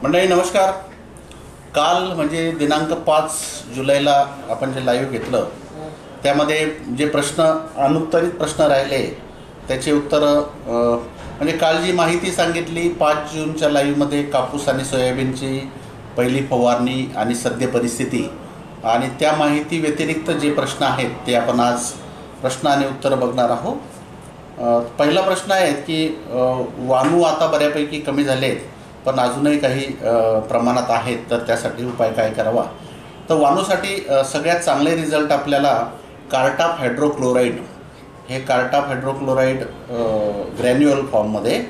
मंडळी नमस्कार. काल म्हणजे दिनांक 5 जुलैला आपण जे लाईव्ह घेतलं त्यामध्ये जे प्रश्न अनुत्तरित प्रश्न राहिले त्याचे उत्तरं म्हणजे काल जी माहिती सांगितली 5 जूनच्या लाईव्हमध्ये कापूस आणि सोयाबीनची पहिली फवारणी आणि सद्य परिस्थिती आणि त्या माहिती व्यतिरिक्त जे प्रश्न आहेत ते आपण आज प्रश्न आणि उत्तरं बघणार आहोत. पहिला प्रश्न आहे की वानू आता बऱ्यापैकी कमी झाले आहेत पण अजूनही काही प्रमाणात आहेत, तर त्यासाठी उपाय काय करावा. तर वानूसाठी सगळ्यात चांगले रिझल्ट आपल्याला कार्टाप हायड्रोक्लोराईड हे कार्टाप हायड्रोक्लोराईड ग्रॅन्युअल फॉर्ममध्ये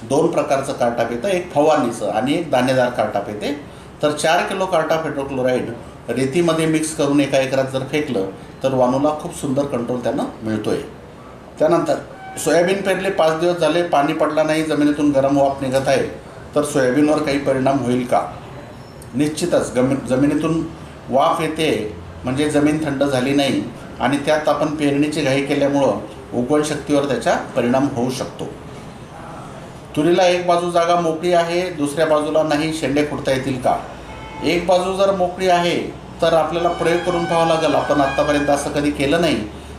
2 प्रकारचं कार्टाप येतं, एक फवारणीचं आणि एक दाणेदार कार्टाप येते. तर 4 किलो कार्टाप हायड्रोक्लोराईड रेतीमध्ये मिक्स करून एका एकरात जर फेकलं तर वानूला खूप सुंदर कंट्रोल त्यानं मिळतो आहे. त्यानंतर सोयाबीन पेरले 5 दिवस झाले, पाणी पडला नाही, जमिनीतून गरम वाफ निघत आहे, तर सोयाबीनवर काही परिणाम होईल का. निश्चितच जमिनीतून वाफ येते म्हणजे जमीन थंड झाली नाही आणि त्यात आपण पेरणीची घाई केल्यामुळं उगवण शक्तीवर त्याचा परिणाम होऊ शकतो. तुरीला एक बाजू जागा मोकळी आहे, दुसऱ्या बाजूला नाही, शेंडे खुडता येतील का. एक बाजू जर मोकळी आहे तर आपल्याला प्रयोग करून पाहावं लागेल. आपण आत्तापर्यंत असं कधी केलं नाही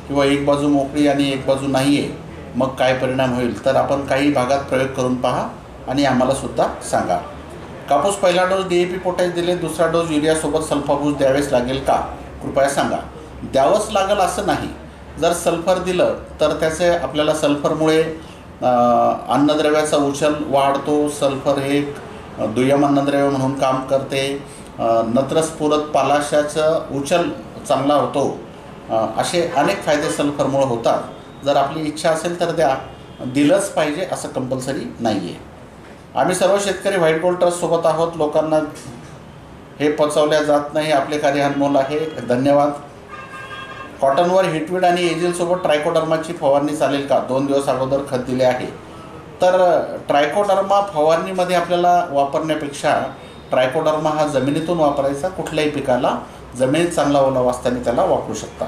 किंवा एक बाजू मोकळी आणि एक बाजू नाही आहे मग काय परिणाम होईल. तर आपण काही भागात प्रयोग करून पहा आणि आम्हालासुद्धा सांगा. कापूस पहिला डोस DAP पोटॅश दिले, दुसरा डोस युरियासोबत सल्फाबूज द्यावेच लागेल का, कृपया सांगा. द्यावंच लागेल असं नाही. जर सल्फर दिलं तर त्याचे आपल्याला सल्फरमुळे अन्नद्रव्याचा उचल वाढतो. सल्फर हे दुय्यम अन्नद्रव्य म्हणून काम करते. नत्रस्फुरत पालाशाचं उचल चांगला होतो. असे अनेक फायदे सल्फरमुळे होतात. जर आपली इच्छा असेल तर दिलंच पाहिजे असं कंपल्सरी नाही आहे. आम्ही सर्व शेतकरी व्हाईट गोल्ड ट्रस्टसोबत आहोत. लोकांना हे पचवल्या जात नाही. आपले कार्य अनमोल आहे. धन्यवाद. कॉटनवर हिटवीड आणि एजिलसोबत ट्रायकोडर्माची फवारणी चालेल का. 2 दिवस अगोदर खत दिले आहे. तर ट्रायकोडर्मा फवारणीमध्ये आपल्याला वापरण्यापेक्षा ट्रायकोडर्मा हा जमिनीतून वापरायचा. कुठल्याही पिकाला जमिनीत चांगला ओलावा असताना त्याला वापरू शकता.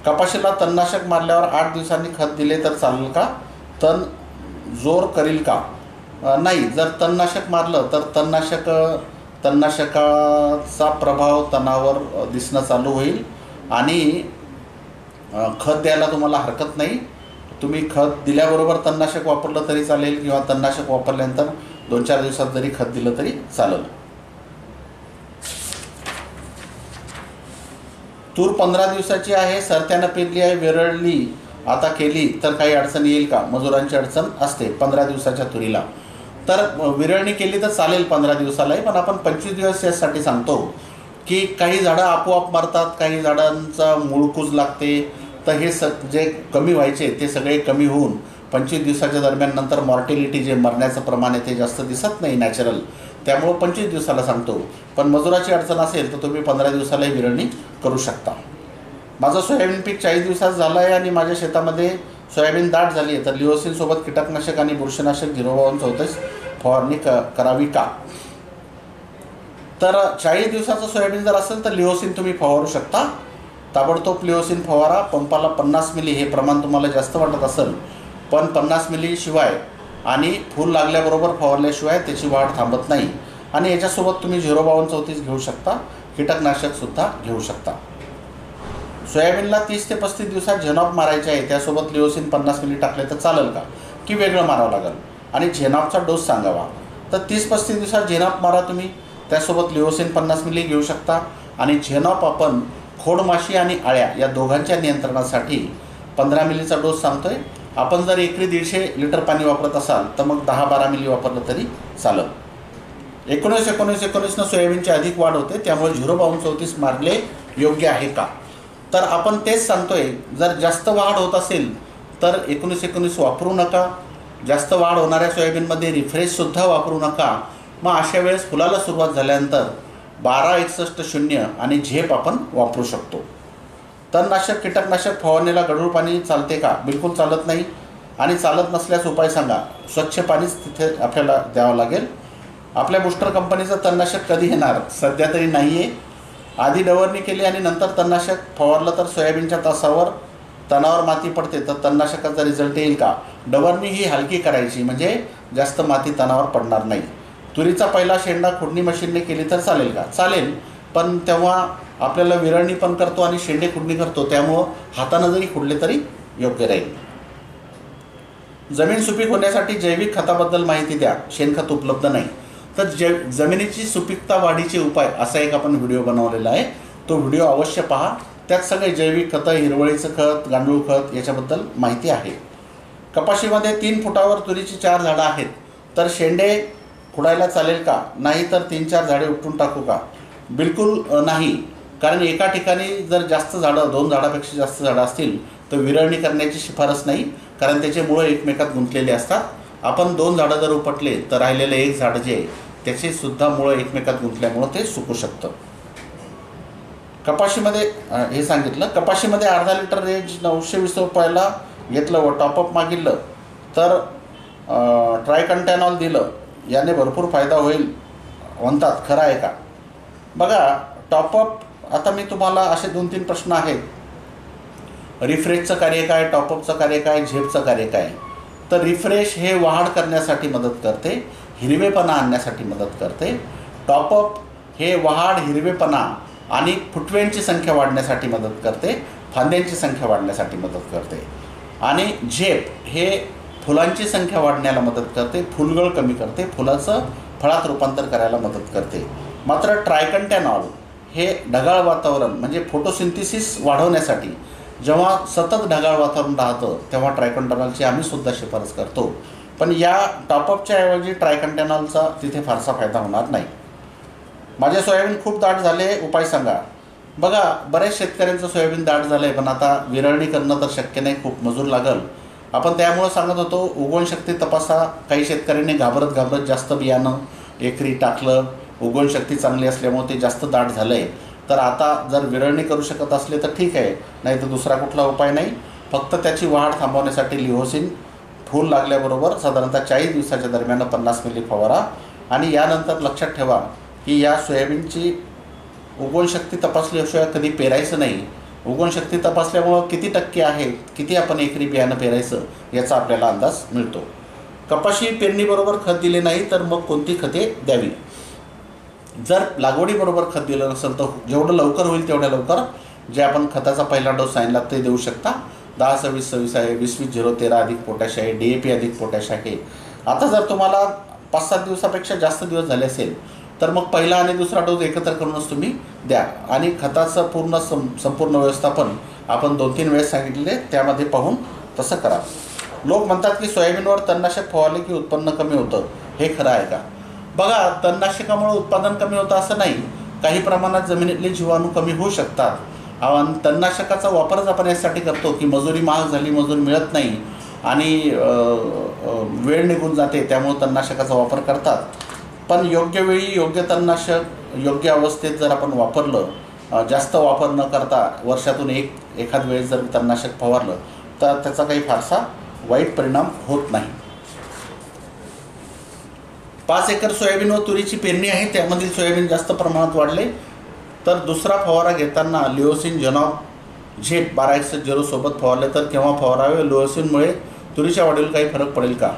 कपाशीला तणनाशक मारल्यावर 8 दिवसांनी खत दिले तर चालेल का. तण जोर करील का. नाही, जर तणनाशक मारलं तर तणनाशकाचा प्रभाव तणावर दिसणं चालू होईल आणि खत द्यायला तुम्हाला हरकत नाही. तुम्ही खत दिल्याबरोबर तणनाशक वापरलं तरी चालेल किंवा तणनाशक वापरल्यानंतर 2-4 दिवसात जरी खत दिलं तरी चालेल. तूर 15 दिवसाची आहे, सरत्यानं पेरली आहे, विरळली आता केली तर काही अडचण येईल का. मजुरांची अडचण असते 15 दिवसाच्या तुरीला. तर विरळणी केली तर चालेल 15 दिवसालाही, पण आपण 25 दिवस यासाठी सांगतो की काही झाडं आपोआप मरतात, काही झाडांचा मूळकूज लागते. तर हे जे कमी व्हायचे ते सगळे कमी होऊन 25 दिवसाच्या दरम्यान नंतर मॉर्टिलिटी जे मरण्याचं प्रमाण आहे ते जास्त दिसत नाही नॅचरल. त्यामुळं 25 दिवसाला सांगतो. पण मजुराची अडचण असेल तर तुम्ही 15 दिवसालाही विरळणी करू शकता. माझं सोयाबीन पीक 40 दिवसात झालं आहे आणि माझ्या शेतामध्ये सोयाबीन दाट झाली आहे, तर लिओसिनसोबत कीटकनाशक आणि बुरशीनाशक 0:34 फवारणी करावी का. तर 40 दिवसाचं सोयाबीन जर असेल तर लिओसिन तुम्ही फवारू शकता. ताबडतोब लिओसिन फवारा. पंपाला 50 मिली हे प्रमाण तुम्हाला जास्त वाटत असेल पण 50 मिली शिवाय आणि फूल लागल्याबरोबर फवारल्याशिवाय त्याची वाढ थांबत नाही. आणि याच्यासोबत तुम्ही 0:32 घेऊ शकता. कीटकनाशकसुद्धा घेऊ शकता. सोयाबीनला 30 ते 35 दिवसात झेनॉप मारायचे आहे, त्यासोबत लिओसिन 50 मिली टाकले तर चालेल का की वेगळं मारावं लागेल. आणि झेनॉपचा डोस सांगावा. तर 30-35 दिवसात झेनॉप मारा तुम्ही, त्यासोबत लिओसिन 50 मिली घेऊ शकता. आणि झेनॉप आपण खोडमाशी आणि आळ्या या दोघांच्या नियंत्रणासाठी 15 मिलीचा डोस सांगतो आहे. आपण जर एकरी 150 लिटर पाणी वापरत असाल तर मग 10-12 मिली वापरलं तरी चालेल. 19-19-19 सोयाबीनची अधिक वाढ होते, त्यामुळे 0:32 मारले योग्य आहे का. तर आपण तेच सांगतोय, जर जास्त वाढ होत असेल तर 19-19 वापरू नका. जास्त वाढ होणाऱ्या सोयाबीनमध्ये रिफ्रेशसुद्धा वापरू नका. मग अशा वेळेस फुलाला सुरुवात झाल्यानंतर 12-61-0 आणि झेप आपण वापरू शकतो. तणनाशक कीटकनाशक फवारणीला गढूळ पाणी चालते का. बिलकुल चालत नाही. आणि चालत नसल्यास उपाय सांगा. स्वच्छ पाणीच तिथे आपल्याला द्यावं लागेल. आपल्या बुस्टर कंपनीचं तणनाशक कधी येणार. सध्या तरी नाही आहे. आधी डवरणी केली आणि नंतर तणनाशक फवारलं तर सोयाबीनच्या तासावर तणावर माती पडते, तर तणनाशकाचा रिझल्ट येईल का. डवरणी ही हलकी करायची म्हणजे जास्त माती तणावर पडणार नाही. तुरीचा पहिला शेंडा खुडणी मशीनने केली तर चालेल का? चालेल, पण तेव्हा आपल्याला विरळणी पण करतो आणि शेंडे खुडणी करतो, त्यामुळं हातानं जरी खुडले तरी योग्य राहील. जमीन सुपीक होण्यासाठी जैविक खताबद्दल माहिती द्या. शेणखत उपलब्ध नाही. तर जमिनीची सुपीकता वाढीचे उपाय असा एक आपण व्हिडिओ बनवलेला आहे, तो व्हिडिओ अवश्य पहा. त्यात सगळे जैविक खतं, हिरवळीचं खत, गांडूळ खत याच्याबद्दल माहिती आहे. कपाशीमध्ये 3 फुटावर तुरीची 4 झाडं आहेत, तर शेंडे खुडायला चालेल का? नाही तर 3-4 झाडे उपटून टाकू का? बिलकुल नाही, कारण एका ठिकाणी जर जास्त झाडं, 2 झाडापेक्षा जास्त झाडं असतील तर विरळणी करण्याची शिफारस नाही, कारण त्याचे मुळं एकमेकात गुंतलेले असतात. आपण 2 झाडं जर उपटले तर राहिलेलं एक झाड जे आहे त्याचे सुद्धा मुळं एकमेकात गुंतल्यामुळं ते सुकू शकतं. कपाशीमध्ये हे सांगितलं. कपाशीमध्ये अर्धा लिटर रेंज 920 रुपयाला घेतलं व टॉपअप मागितलं तर ट्रायकंटॅनॉल दिलं, याने भरपूर फायदा होईल म्हणतात, खरं आहे का? बघा, टॉपअप, आता मी तुम्हाला असे 2-3 प्रश्न आहेत. रिफ्रेशचं कार्य काय, टॉपअपचं कार्य काय, झेपचं कार्य काय? तर रिफ्रेश हे वाढ करण्यासाठी मदत करते, हिरवेपणा आणण्यासाठी मदत करते. टॉपअप हे वाढ, हिरवेपणा आणि फुटव्यांची संख्या वाढण्यासाठी मदत करते, फांद्यांची संख्या वाढण्यासाठी मदत करते. आणि झेप हे फुलांची संख्या वाढण्याला मदत करते, फुलगळ कमी करते, फुलाचं फळात रूपांतर करायला मदत करते. मात्र ट्रायकंटॅनॉल हे ढगाळ वातावरण म्हणजे फोटोसिंथेसिस वाढवण्यासाठी, जेव्हा सतत ढगाळ वातावरण राहतं तेव्हा ट्रायकंटॅनॉलची आम्ही सुद्धा शिफारस करतो. पण या टॉपअपच्या ऐवजी ट्रायकंटॅनॉलचा तिथे फारसा फायदा होणार नाही. माझे सोयाबीन खूप दाट झाले, उपाय सांगा. बघा, बऱ्याच शेतकऱ्यांचं सोयाबीन दाट झालं आहे, पण आता विरळणी करणं तर शक्य नाही, खूप मजूर लागल. आपण त्यामुळं सांगत होतो उगवणशक्ती तपासा. काही शेतकऱ्यांनी घाबरत जास्त बियाणं एकरी टाकलं, उगवणशक्ती चांगली असल्यामुळे ते जास्त दाट झालं आहे. तर आता जर विरळणी करू शकत असले तर ठीक आहे, नाही तर दुसरा कुठला उपाय नाही. फक्त त्याची वाढ थांबवण्यासाठी लिओसिन फूल लागल्याबरोबर साधारणतः 40 दिवसाच्या दरम्यान 50 मिली फवारा. आणि यानंतर लक्षात ठेवा की या सोयाबीनची उगवणशक्ती तपासल्याशिवाय कधी पेरायचं नाही. उगवणशक्ती तपासल्यामुळं किती टक्के आहे, किती आपण एकरी बियाणं पेरायचं याचा आपल्याला अंदाज मिळतो. कपाशी पेरणीबरोबर खत दिले नाही तर मग कोणती खते द्यावी? जर लागवडीबरोबर खत दिलं नसेल तर जेवढं लवकर होईल तेवढ्या लवकर जे आपण खताचा पहिला डोस सांगितला ते देऊ शकता. 10-26-26 आहे, 20-20-0-13 अधिक पोटॅश आहे, DAP अधिक पोटॅश आहे. आता जर तुम्हाला 5-7 दिवसापेक्षा जास्त दिवस झाले असेल तर मग पहिला आणि दुसरा डोस एकत्र करूनच तुम्ही द्या. आणि खताचं संपूर्ण व्यवस्थापन आपण 2-3 वेळेस सांगितले, त्यामध्ये पाहून तसं करा. लोक म्हणतात की सोयाबीनवर तणनाशक फवारले की उत्पन्न कमी होतं, हे खरं आहे का? बघा, तणनाशकामुळे उत्पादन कमी होतं असं नाही, काही प्रमाणात जमिनीतले जीवाणू कमी होऊ शकतात. आणि तणनाशकाचा वापरच आपण यासाठी करतो की मजुरी महाग झाली, मजूर मिळत नाही आणि वेळ निघून जाते, त्यामुळे तणनाशकाचा वापर करतात. पण योग्य वेळी योग्य तणनाशक योग्य अवस्थेत जर आपण वापरलं, जास्त वापर न करता वर्षातून एखाद वेळेस जर तणनाशक फवारलं तर त्याचा काही फारसा वाईट परिणाम होत नाही. 5 एकर सोयाबीन व तुरीची पेरणी आहे, त्यामधील सोयाबीन जास्त प्रमाणात वाढले तर दुसरा फवारा घेताना लिओसिन झेनॉप झेप 12-0 सोबत फवारले तर केव्हा फवारावे? लिओसिनमुळे तुरीच्या वाढीवर काही फरक पडेल का?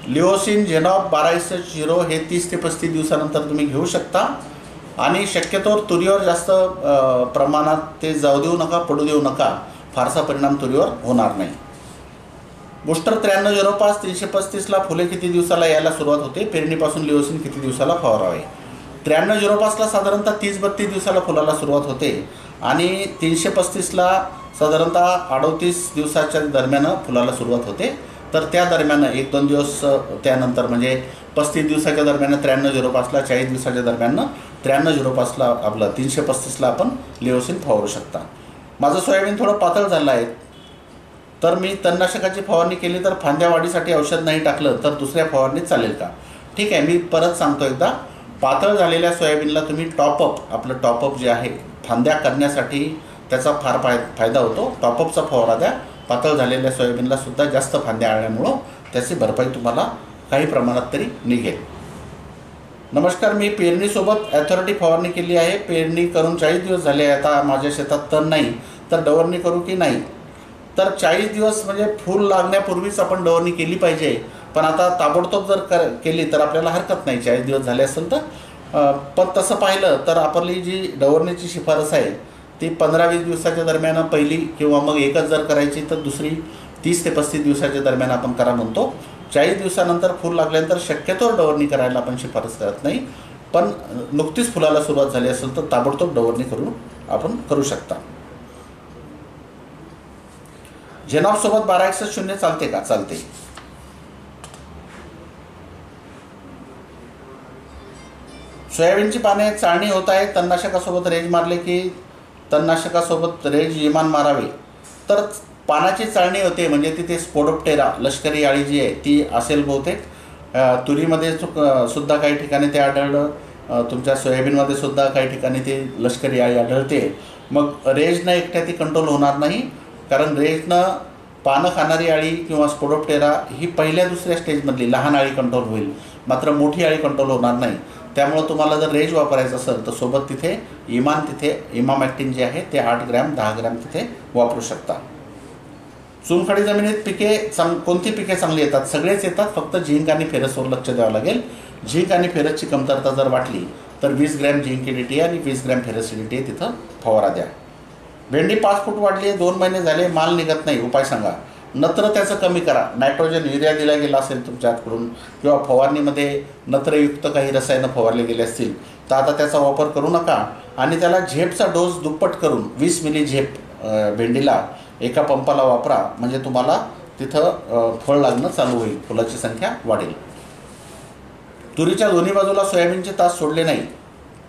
लिओसिन झेनॉप 12-0 हे 30 ते 35 दिवसानंतर तुम्ही घेऊ शकता. आणि शक्यतोवर तुरीवर जास्त प्रमाणात ते जाऊ देऊ नका, पडू देऊ नका, फारसा परिणाम तुरीवर होणार नाही. बुस्टर 9305 335ला फुले किती दिवसाला यायला सुरुवात होते? पेरणीपासून लिओसिन किती दिवसाला फवारावे? 9305ला साधारणतः 30-32 दिवसाला फुलाला सुरुवात होते आणि 335ला साधारणतः 38 दिवसाच्या दरम्यान फुलाला सुरुवात होते. तर त्या दरम्यान 1-2 दिवस त्यानंतर म्हणजे 35 दिवसाच्या दरम्यान 9305ला, 40 दिवसाच्या दरम्यान 9305ला आपलं 335ला आपण लिओसिन फवारू शकता. माझं सोयाबीन थोडं पातळ झालं आहे, तर मी तणनाशकाची फवारणी केली तर फांद्या वाढीसाठी औषध नाही टाकलं तर दुसऱ्या फवारणीत चालेल का? ठीक आहे, मी परत सांगतो एकदा, पातळ झालेल्या सोयाबीनला तुम्ही आपलं टॉपअप जे आहे फांद्या करण्यासाठी त्याचा फार फायदा होतो. टॉपअपचा फवारा द्या. पातळ झालेल्या सोयाबीनला सुद्धा जास्त फांद्या आल्यामुळं त्याची भरपाई तुम्हाला काही प्रमाणात तरी निघेल. नमस्कार, मी पेरणीसोबत ॲथॉरिटी फवारणी केली आहे. पेरणी करून 40 दिवस झाले, आता माझ्या शेतात तण नाही, तर डवरणी करू की नाही? तर 40 दिवस म्हणजे फूल लागण्यापूर्वीच आपण डवरणी केली पाहिजे. पण आता ताबडतोब जर केली तर आपल्याला हरकत नाही, 40 दिवस झाले असेल तर. पण तसं पाहिलं तर आपली जी डवरणीची शिफारस आहे ती 15-20 दिवसाच्या दरम्यान पहिली, किंवा मग एकच जर करायची तर दुसरी 30 ते 35 दिवसाच्या दरम्यान आपण करा म्हणतो. 40 दिवसानंतर फूल लागल्यानंतर शक्यतो डवरणी करायला आपण शिफारस करत नाही. पण नुकतीच फुलाला सुरुवात झाली असेल तर ताबडतोब डवरणी आपण करू शकता. झेनॉफसोबत 1261 चालते का? चालते. सोयाबीनची पाने चाळणी होत आहे, तणनाशकासोबत रेज मारले की तणनाशकासोबत रेज इमान मारावे. तर पानाची चाळणी होते म्हणजे तिथे स्पोडोप्टेरा लष्करी अळी जी आहे ती असेल बहुतेक. तुरीमध्ये सुद्धा काही ठिकाणी ते आढळलं, तुमच्या सोयाबीनमध्ये सुद्धा काही ठिकाणी ते लष्करी अळी आढळते. मग रेजनं एकट्या ती कंट्रोल होणार नाही, कारण रेजनं पानं खाणारी अळी किंवा स्पोडोप्टेरा ही पहिल्या दुसऱ्या स्टेजमधली लहान अळी कंट्रोल होईल, मात्र मोठी अळी कंट्रोल होणार नाही. त्यामुळं तुम्हाला जर रेज वापरायचं असेल तर सोबत तिथे इमामॅक्टिन जे आहे ते 8 ग्रॅम 10 ग्रॅम तिथे वापरू शकता. चुनखडी जमिनीत कोणती पिके चांगली येतात? सगळेच येतात, फक्त झिंक आणि फेरसवर लक्ष द्यावं लागेल. झिंक आणि फेरसची कमतरता जर वाटली तर 20 ग्रॅम झिंक EDTA आणि 20 ग्रॅम फेरस EDTA तिथं फवारा द्या. भेंडी 5 फूट वाढली आहे, 2 महिने झाले, माल निघत नाही, उपाय सांगा. नत्र त्याचं कमी करा. नायट्रोजन युरिया दिला गेला असेल तुमच्या हातकडून, किंवा फवारणीमध्ये नत्रयुक्त काही रसायनं फवारले गेले असतील तर आता त्याचा वापर करू नका. आणि त्याला झेपचा डोस दुप्पट करून 20 मिली झेप भेंडीला एका पंपाला वापरा, म्हणजे तुम्हाला तिथं फळ लागणं चालू होईल, फुलाची संख्या वाढेल. तुरीच्या दोन्ही बाजूला सोयाबीनचे तास सोडले नाही,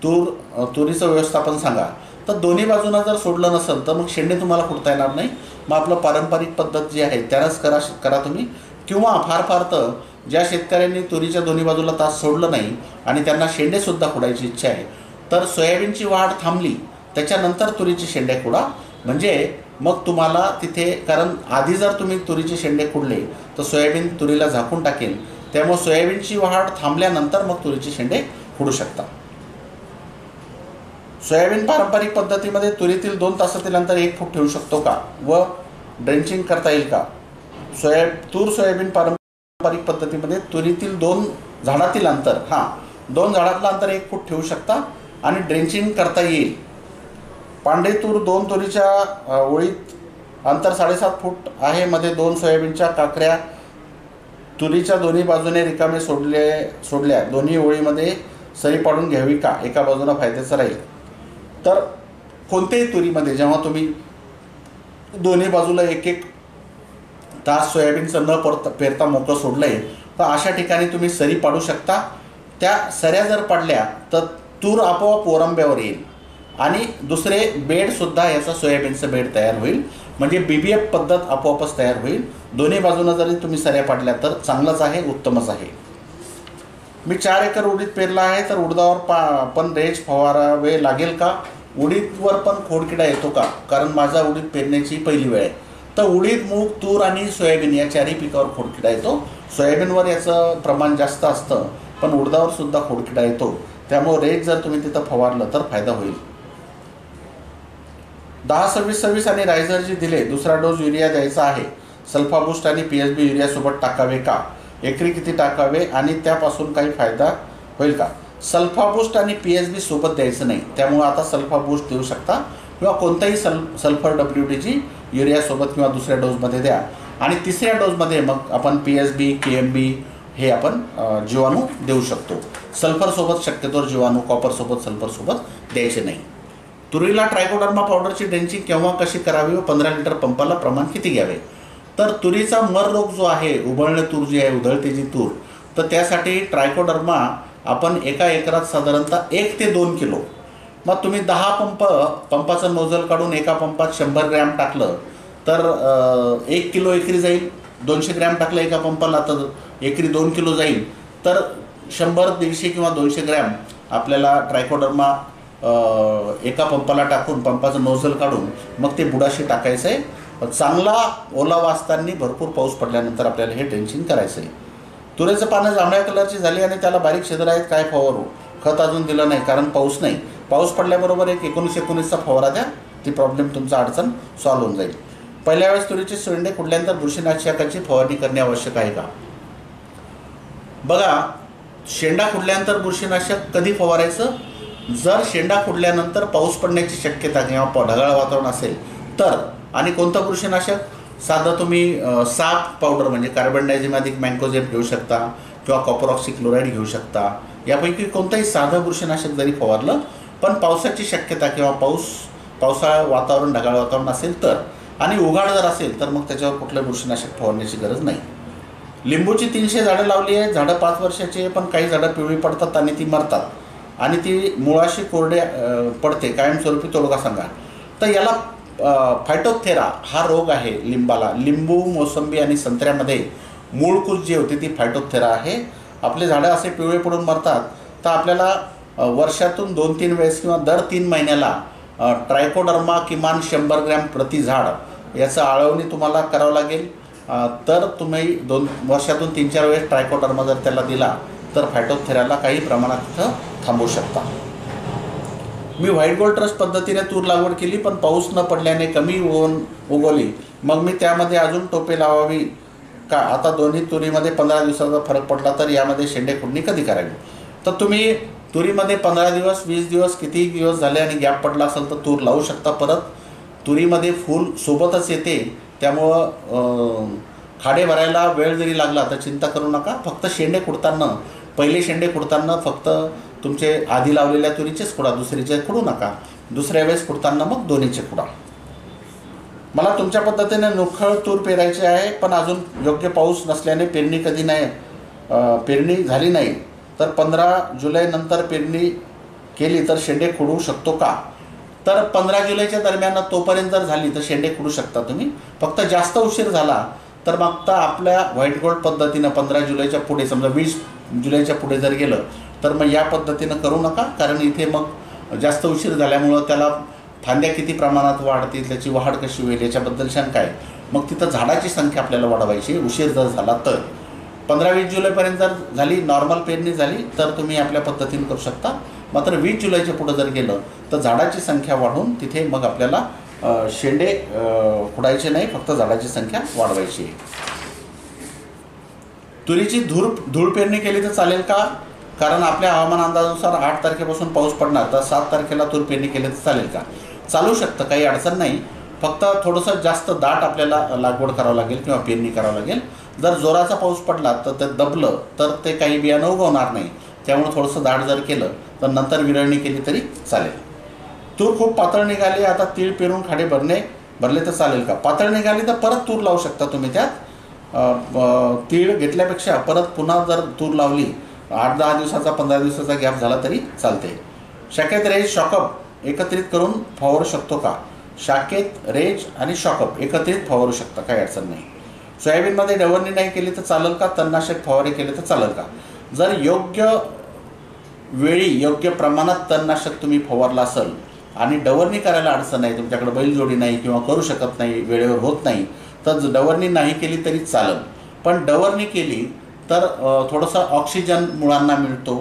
तुरीचं व्यवस्थापन सांगा. तर दोन्ही बाजूंना जर सोडलं नसेल तर मग शेंडे तुम्हाला फुटता येणार नाही. मग आपलं पारंपरिक पद्धत जी आहे त्यालाच करा तुम्ही. किंवा फार तर ज्या शेतकऱ्यांनी तुरीच्या दोन्ही बाजूला तास सोडलं नाही आणि त्यांना शेंडेसुद्धा खुडायची इच्छा आहे, तर सोयाबीनची वाढ थांबली त्याच्यानंतर तुरीची शेंडे खुडा. म्हणजे मग तुम्हाला तिथे, कारण आधी जर तुम्ही तुरीचे शेंडे खुडले तर सोयाबीन तुरीला झाकून टाकेल. त्यामुळे सोयाबीनची वाढ थांबल्यानंतर मग तुरीचे शेंडे खुडू शकता. सोयाबीन पारंपरिक पद्धतीमध्ये तुरीतील 2 तासातील अंतर 1 फूट ठेवू शकतो का व ड्रेंचिंग करता येईल का? सोयाबीन पारंपरिक पद्धतीमध्ये तुरीतील 2 झाडातील अंतर 2 झाडातलं अंतर 1 फूट ठेवू शकता आणि ड्रेंचिंग करता येईल. पांढरी तूर 2 तुरीच्या ओळीत अंतर 7.5 फूट आहे, मध्ये 2 सोयाबीनच्या काकऱ्या तुरीच्या दोन्ही बाजूने रिकामे सोडल्या दोन्ही ओळीमध्ये सरी पाडून घ्यावी का? एका बाजूला फायद्याचं राहील. तर कोणत्याही तुरीमध्ये जेव्हा तुम्ही दोन्ही बाजूला 1-1 तास सोयाबीनचं न पेरता मोकळं सोडलं आहे तर अशा ठिकाणी तुम्ही सरी पाडू शकता. त्या सऱ्या जर पाडल्या तर तूर आपोआप ओरंब्यावर येईल आणि दुसरे बेडसुद्धा याचा सोयाबीनचं बेड तयार होईल. म्हणजे BBF पद्धत आपोआपच तयार होईल. दोन्ही बाजूनं जरी तुम्ही सऱ्या पाडल्या तर चांगलंच आहे, उत्तमच आहे. मी 4 एकर उडीद पेरला आहे, तर उडदावर पण रेज फवारावे लागेल का? उडीदवर पण खोडकिडा येतो का? कारण माझा उडीद पेरण्याची पहिली वेळ आहे. तर उडीद, मूग, तूर आणि सोयाबीन या 4ही पिकावर खोडकिडा येतो. सोयाबीनवर याचं प्रमाण जास्त असतं, पण उडदावर सुद्धा खोडकिडा येतो. त्यामुळे रेज जर तुम्ही तिथं फवारलं तर फायदा होईल. 10-26-26 आणि रायझर जी दिले, दुसरा डोस युरिया द्यायचा आहे, सल्फाबूस्ट आणि PSB युरियासोबत टाकावे का? एकरी किती टाकावे आणि त्यापासून काही फायदा होईल का? सल्फाबूस्ट आणि PSB सोबत द्यायचं नाही, त्यामुळे आता सल्फाबूस्ट देऊ शकता किंवा कोणताही सल्फर WTG युरियासोबत किंवा दुसऱ्या डोसमध्ये द्या. आणि तिसऱ्या डोसमध्ये मग आपण PSB KMB हे आपण जीवाणू देऊ शकतो. सल्फरसोबत शक्यतोवर जीवाणू, कॉपरसोबत सल्फरसोबत द्यायचे नाही. तुरीला ट्रायकोडर्मा पावडरची ड्रेंचिंग केव्हा कशी करावी व 15 लिटर पंपाला प्रमाण किती घ्यावे? तर तुरीचा मर रोग जो आहे, उबळणे तूर जी आहे, उधळते जी तूर, तर त्यासाठी ट्रायकोडर्मा आपण एका एकरात साधारणतः 1 ते 2 किलो, मग तुम्ही 10 पंपाचं नोझल काढून एका पंपात 100 ग्रॅम टाकलं तर 1 किलो एकरी जाईल. 200 ग्रॅम टाकलं एका पंपाला तर एकरी 2 किलो जाईल. तर 100, 150 किंवा 200 ग्रॅम आपल्याला ट्रायकोडर्मा एका पंपाला टाकून पंपाचं नोझल काढून मग ते बुडाशी टाकायचं आहे. चांगला ओलावा असताना भरपूर पाऊस पडल्यानंतर आपल्याला हे ड्रेंचिंग करायचं आहे. तुरीचं पानं जांभळ्या कलरची झाली आणि त्याला बारीक छिद्र आहेत, काय फवारू? खत अजून दिलं नाही कारण पाऊस नाही. पाऊस पडल्याबरोबर एक 19-19चा फवारा द्या, ती प्रॉब्लेम तुमचा अडचण सॉल्व्ह होऊन जाईल. पहिल्या वेळेस तुरीचे शेंडे खुडल्यानंतर बुरशीनाशकाची फवारणी करणे आवश्यक आहे का? बघा, शेंडा फुटल्यानंतर बुरशीनाशक कधी फवारायचं? जर शेंडा फुटल्यानंतर पाऊस पडण्याची शक्यता किंवा ढगाळ वातावरण असेल तर. आणि कोणतं बुरशीनाशक? साधं तुम्ही साप पावडर म्हणजे कार्बन डायझिमॅथिक मँकोझेब घेऊ शकता किंवा कॉपर ऑक्सीक्लोराईड घेऊ शकता. यापैकी कोणतंही साधं बुरशीनाशक जरी फवारलं, पण पावसाची शक्यता किंवा पावसाळा वातावरण ढगाळ वातावरण असेल तर, आणि उघाड जर असेल तर मग त्याच्यावर कुठलं बुरशीनाशक फवारण्याची गरज नाही. लिंबूची 300 झाडं लावली आहे. झाडं 5 वर्षाची आहे, पण काही झाडं पिवळी पडतात आणि ती मरतात आणि ती मुळाशी कोरडे पडते, कायमस्वरूपी तोडगा सांगा. तर याला फायटोथेरा हा रोग आहे लिंबाला. लिंबू, मोसंबी आणि संत्र्यामध्ये मूळकूज जी होती ती फायटोथेरा आहे. आपले झाडं असे पिवळे पडून मरतात, तर आपल्याला वर्षातून 2-3 वेळेस किंवा दर 3 महिन्याला ट्रायकोडर्मा किमान 100 ग्रॅम प्रति झाड याचं आळवणी तुम्हाला करावं लागेल. तर तुम्ही वर्षातून 3-4 वेळेस ट्रायकोडर्मा जर त्याला दिला तर फायटोथेराला काही प्रमाणात तिथं थांबवू शकता. मी व्हाईट गोल्ड ट्रस्ट पद्धतीने तूर लागवड केली, पण पाऊस न पडल्याने कमी उगवली. मग मी त्यामध्ये अजून टोपे लावावी का? आता दोन्ही तुरीमध्ये 15 दिवसाचा फरक पडला तर यामध्ये शेंडे खुडणी कधी करावी? तर तुम्ही तुरीमध्ये 15 दिवस, 20 दिवस, कितीही दिवस झाले आणि गॅप पडला असेल तर तूर लावू शकता परत. तुरीमध्ये फूल सोबतच येते, त्यामुळं खाडे भरायला वेळ जरी लागला तर चिंता करू नका. फक्त शेंडे खुडताना, पहिले शेंडे खुडताना फक्त तुमचे आधी लावलेल्या तुरीचेच खुडा, दुसरीचे खुडू नका. दुसऱ्या वेळेस खुडताना मग दोन्हीचे खुडा. मला तुमच्या पद्धतीने नोखळ तूर पेरायचे आहे, पण अजून योग्य पाऊस नसल्याने पेरणी झाली नाही. तर 15 जुलैनंतर पेरणी केली तर शेंडे खुडू शकतो का? तर 15 जुलैच्या दरम्यान तोपर्यंत जर झाली तर शेंडे खुडू शकता तुम्ही. फक्त जास्त उशीर झाला तर मग आपल्या व्हाईट गोल्ड पद्धतीनं 15 जुलैच्या पुढे, समजा 20 जुलैच्या पुढे जर गेलं तर मग या पद्धतीनं करू नका. कारण इथे मग जास्त उशीर झाल्यामुळं त्याला फांद्या किती प्रमाणात वाढतील, त्याची वाढ कशी होईल याच्याबद्दल शंका आहे. मग तिथं झाडाची संख्या आपल्याला वाढवायची उशीर जर झाला तर. 15-20 जुलैपर्यंत जर झाली, नॉर्मल पेरणी झाली तर तुम्ही आपल्या पद्धतीने करू शकता. मात्र 20 जुलैच्या पुढं जर गेलं तर झाडाची संख्या वाढवून तिथे मग आपल्याला शेंडे खुडायचे नाही, फक्त झाडाची संख्या वाढवायची आहे. तुरीची धूळ पेरणी केली तर चालेल का? कारण आपल्या हवामान अंदाजानुसार 8 तारखेपासून पाऊस पडणार, तर 7 तारखेला तूर पेरणी केली तर चालेल का? चालू शकतं, काही अडचण नाही. फक्त थोडंसं जास्त दाट आपल्याला लागवड करावं लागेल किंवा पेरणी करावं लागेल. जर जोराचा पाऊस पडला तर ते दबलं तर ते काही बियाणं उगवणार नाही. त्यामुळे थोडंसं दाट जर केलं तर नंतर विरळणी केली तरी चालेल. तूर खूप पातळ निघाली, आता तीळ पेरून खाडे भरले तर चालेल का? पातळ निघाली तर परत तूर लावू शकता तुम्ही त्यात. तीळ घेतल्यापेक्षा परत पुन्हा जर तूर लावली, 8-10 दिवसाचा, 15 दिवसाचा गॅप झाला तरी चालते. शाखेत रेज, शॉकअप एकत्रित करून फवारू शकतो का? शाखेत रेज आणि शॉकअप एकत्रित फवारू शकता, काही अडचण नाही. सोयाबीनमध्ये डवरणी नाही केली तर चालेल का? तणनाशक फवारे केले तर चालेल का? जर योग्य वेळी योग्य प्रमाणात तणनाशक तुम्ही फवारलं असेल आणि डवरणी करायला अडचण नाही, तुमच्याकडे बैलजोडी नाही किंवा करू शकत नाही, वेळेवर होत नाही, तर डवरणी नाही केली तरी चालेल. पण डवरणी केली तर थोडंसं ऑक्सिजन मुळांना मिळतो,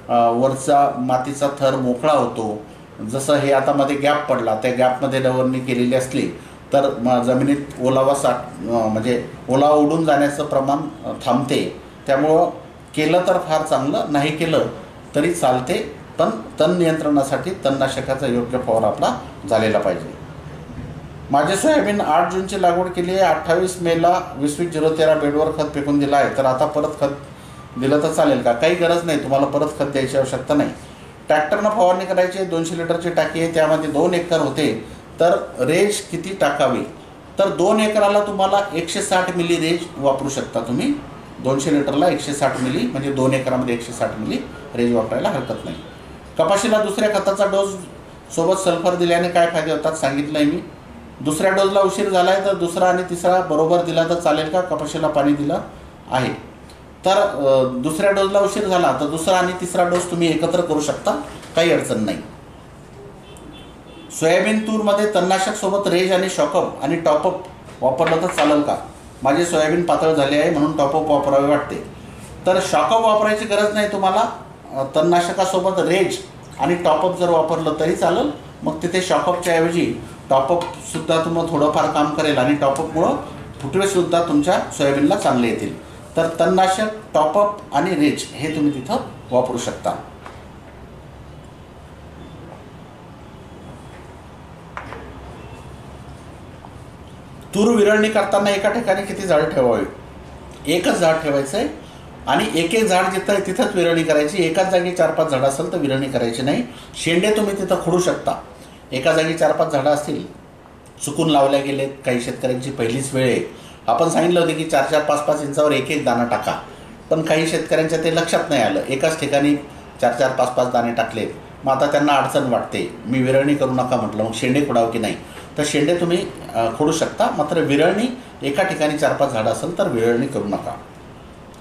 वरचा मातीचा थर मोकळा होतो. जसं हे आता मध्ये गॅप पडला, त्या गॅपमध्ये डवरणी केलेली असली तर जमिनीत ओलावा म्हणजे ओलावा उडून जाण्याचं प्रमाण थांबते. त्यामुळं केलं तर फार चांगलं, नाही केलं तरी चालते. पण तण नियंत्रणासाठी तणनाशकाचा योग्य फवारा आपला झालेला पाहिजे. माझे सोयाबीन 8 जूनची लागवड केली आहे. 28 मेला 20-20-013 बेडवर खत फेकून दिलं आहे, तर आता परत खत दिलं तर चालेल का? काही गरज नाही, तुम्हाला परत खत द्यायची आवश्यकता नाही. ट्रॅक्टरनं फवारणी करायची, 200 लिटरची टाकी आहे, त्यामध्ये 2 एकर होते. तर रेज किती टाकावी? तर 2 एकराला तुम्हाला 160 मिली रेज वापरू शकता तुम्ही. 200 लिटरला 160 मिली म्हणजे 2 एकरामध्ये 160 मिली रेज वापरायला हरकत नाही. कपाशीला दुसऱ्या खताचा डोस सोबत सल्फर दिल्याने काय फायदे होतात सांगितलं आहे मी. दुसऱ्या डोसला उशीर झाला आहे तर दुसरा आणि तिसरा बरोबर दिला तर चालेल का? कपाशीला पाणी दिलं आहे तर दुसऱ्या डोसला उशीर झाला तर दुसरा आणि तिसरा डोस तुम्ही एकत्र करू शकता, काही अडचण नाही. सोयाबीन तूरमध्ये तणनाशक सोबत रेज आणि शॉकअप आणि टॉपअप वापरलं तर चालेल का? माझे सोयाबीन पातळ झाले आहे म्हणून टॉपअप वापरावे वाटते. तर शॉकअप वापरायची गरज नाही तुम्हाला. तणनाशकासोबत रेज आणि टॉपअप जर वापरलं तरी चालेल. मग तिथे शॉकअपच्या ऐवजी टॉपअपसुद्धा तुम्हाला थोडंफार काम करेल आणि टॉपअपमुळं फुटवेसुद्धा तुमच्या सोयाबीनला चांगले येतील. तर तणनाशक, टॉपअप आणि रेज हे तुम्ही तिथं वापरू शकता. तूर विरळणी करताना एका ठिकाणी किती झाड ठेवावी? एकच झाड ठेवायचं आहे आणि एक एक झाड जिथं आहे तिथंच विरळणी करायची. एकाच जागी 4-5 झाडं असेल तर विरळणी करायची नाही. शेंडे तुम्ही तिथं खोडू शकता. एका जागी 4-5 झाडं असतील, चुकून लावल्या गेलेत, काही शेतकऱ्यांची पहिलीच वेळ आहे. आपण सांगितलं होतं की 4-4, 5-5 इंचावर एक एक दाणा टाका, पण काही शेतकऱ्यांच्या ते लक्षात नाही आलं. एकाच ठिकाणी 4-4, 5-5 दाणे टाकलेत. मग आता त्यांना अडचण वाटते. मी विरळणी करू नका म्हटलं, मग शेंडे खोडावं की नाही? तर शेंडे तुम्ही खोडू शकता, मात्र विरळणी एका ठिकाणी 4-5 झाडं असेल तर विरळणी करू नका.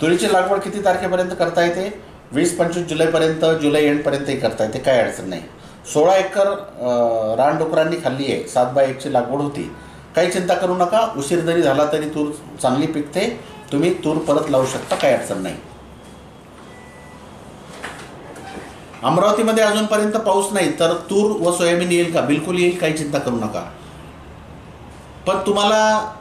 तुरीची लागवड किती तारखेपर्यंत करता येते? 20-25 जुलैपर्यंत, जुलै एंडपर्यंतही करता येते, काही अडचण नाही. 16 एकर रानडुकरांनी खाल्ली आहे. 7x1ची लागवड होती. काही चिंता करू नका. उशीर जरी झाला तरी तूर चांगली पिकते. तुम्ही तूर परत लावू शकता, काही अडचण नाही. अमरावतीमध्ये अजूनपर्यंत पाऊस नाही, तर तूर व सोयाबीन येईल का? बिलकुल येईल, काही चिंता करू नका. पण तुम्हाला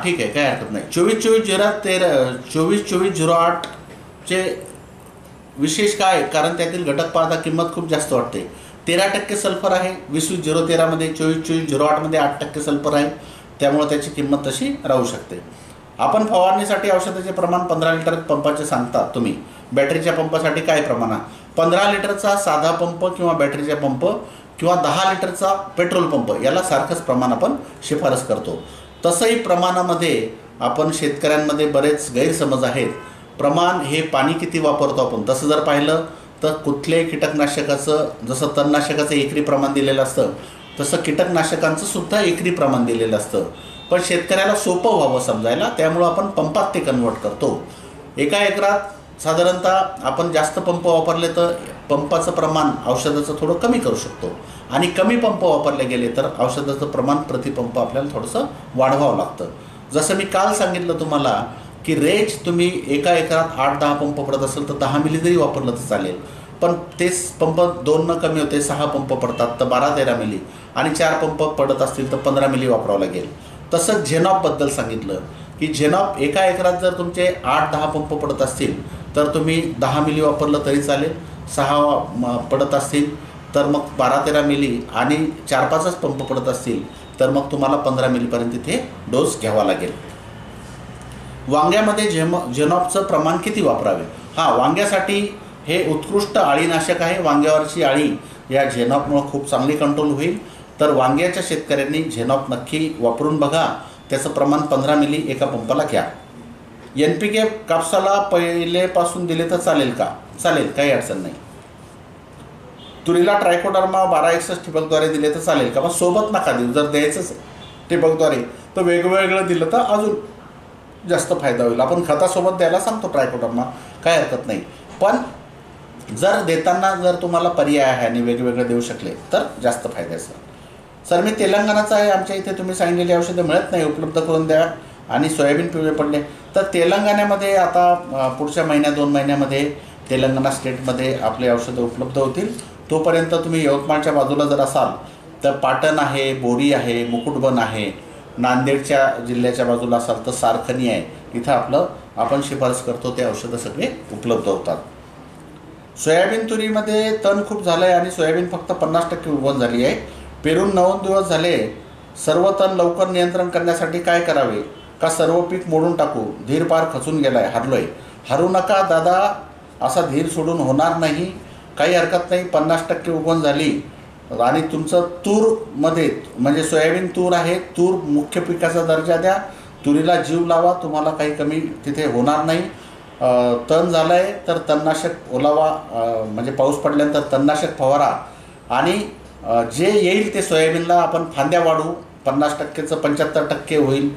ठीक आहे, काही हरकत नाही. 24-24-08चे विशेष काय? कारण त्यातील घटक पाहता किंमत खूप जास्त वाटते. 13% सल्फर आहे. 20-0-13मध्ये, 24-24-08मध्ये 8% सल्फर आहे. त्यामुळे त्याची किंमत तशी राहू शकते. आपण फवारणीसाठी औषधाचे प्रमाण 15 लिटर पंपाचे सांगता तुम्ही. बॅटरीच्या पंपासाठी काय प्रमाण आहे? 15 लिटरचा साधा पंप किंवा बॅटरीचा पंप किंवा 10 लिटरचा पेट्रोल पंप याला सारखंच प्रमाण आपण शिफारस करतो. तसंही प्रमाणामध्ये आपण शेतकऱ्यांमध्ये बरेच गैरसमज आहेत. प्रमाण हे पाणी किती वापरतो आपण, तसं जर पाहिलं तर कुठल्याही कीटकनाशकाचं जसं तणनाशकाचं एकरी प्रमाण दिलेलं असतं, तसं कीटकनाशकांचं सुद्धा एकरी प्रमाण दिलेलं असतं. पण शेतकऱ्याला सोपं व्हावं समजायला, त्यामुळं आपण पंपात ते कन्वर्ट करतो. एका एकरात साधारणतः आपण जास्त पंप वापरले तर पंपाचं प्रमाण औषधाचं थोडं कमी करू शकतो, आणि कमी पंप वापरले गेले तर औषधाचं प्रमाण प्रतिपंप आपल्याला थोडंसं वाढवावं लागतं. जसं मी काल सांगितलं तुम्हाला की रेज तुम्ही एका एकरात 8-10 पंप पडत असेल तर 10 मिली जरी वापरलं तर चालेल. पण तेच पंप 2 कमी होते, 6 पंप पडतात तर 12-13 मिली, आणि 4 पंप पडत असतील तर 15 मिली वापरावं लागेल. तसंच झेनॉपबद्दल सांगितलं की झेनॉप एका एकरात जर तुमचे 8-10 पंप पडत असतील तर तुम्ही 10 मिली वापरलं तरी चालेल. 6 पडत असतील तर मग 12-13 मिली, आणि 4-5च पंप पडत असतील तर मग तुम्हाला 15 मिलीपर्यंत इथे डोस घ्यावा लागेल. वांग्यामध्ये झेनॉपचं प्रमाण किती वापरावे? वांग्यासाठी हे उत्कृष्ट अळीनाशक आहे. वांग्यावरची अळी या झेनॉपमुळं खूप चांगली कंट्रोल होईल. तर वांग्याच्या शेतकऱ्यांनी झेनॉप नक्की वापरून बघा. त्याचं प्रमाण 15 मिली एका पंपाला घ्या. NPK कापसाला पहिलेपासून दिले तर चालेल का? चालेल, काही अडचण नाही. तुरीला ट्रायकोडर्मा 1261 ठिबकद्वारे दिले तर चालेल का? मग सोबत नका देऊ. जर द्यायचंच ठिबकद्वारे तर वेगवेगळं दिलं तर अजून जास्त फायदा होईल. आपण खतासोबत द्यायला सांगतो ट्रायकोडर्मा, काय हरकत नाही. पण जर देताना जर तुम्हाला पर्याय आहे आणि वेगवेगळे देऊ शकले तर जास्त फायद्याचं. सर मी तेलंगणाचा आहे, आमच्या इथे तुम्ही सांगितलेली औषधं मिळत नाही, उपलब्ध करून द्या, आणि सोयाबीन पिवळे पडले. तर तेलंगणामध्ये आता पुढच्या 1-2 महिन्यामध्ये तेलंगणा स्टेटमध्ये आपले औषधं उपलब्ध होतील. तोपर्यंत तुम्ही यवतमाळच्या बाजूला जर असाल तर पाटण आहे, बोरी आहे, मुकुटबन आहे. नांदेडच्या जिल्ह्याच्या बाजूला असाल तर सारखनी आहे. इथं आपण शिफारस करतो ते औषधं सगळे उपलब्ध होतात. सोयाबीन तुरीमध्ये तण खूप झालं आहे आणि सोयाबीन फक्त 50% उगवण झाली आहे. पेरून 9 दिवस झाले. सर्व तण लवकर नियंत्रण करण्यासाठी काय करावे? का सर्व पीक मोडून टाकू? धीर पार खचून गेलाय, हारलोय. हरू नका दादा, असा धीर सोडून होणार नाही. काही हरकत नाही. 50% उगवण झाली आणि तुमचं तूरमध्ये म्हणजे सोयाबीन तूर आहे, तूर मुख्य पिकाचा दर्जा द्या. तुरीला जीव लावा, तुम्हाला काही कमी तिथे होणार नाही. तण झालं आहे तर तणनाशक ओलावा, म्हणजे पाऊस पडल्यानंतर तणनाशक फवारा, आणि जे येईल ते सोयाबीनला आपण फांद्या वाढू. 50%चं 75% होईल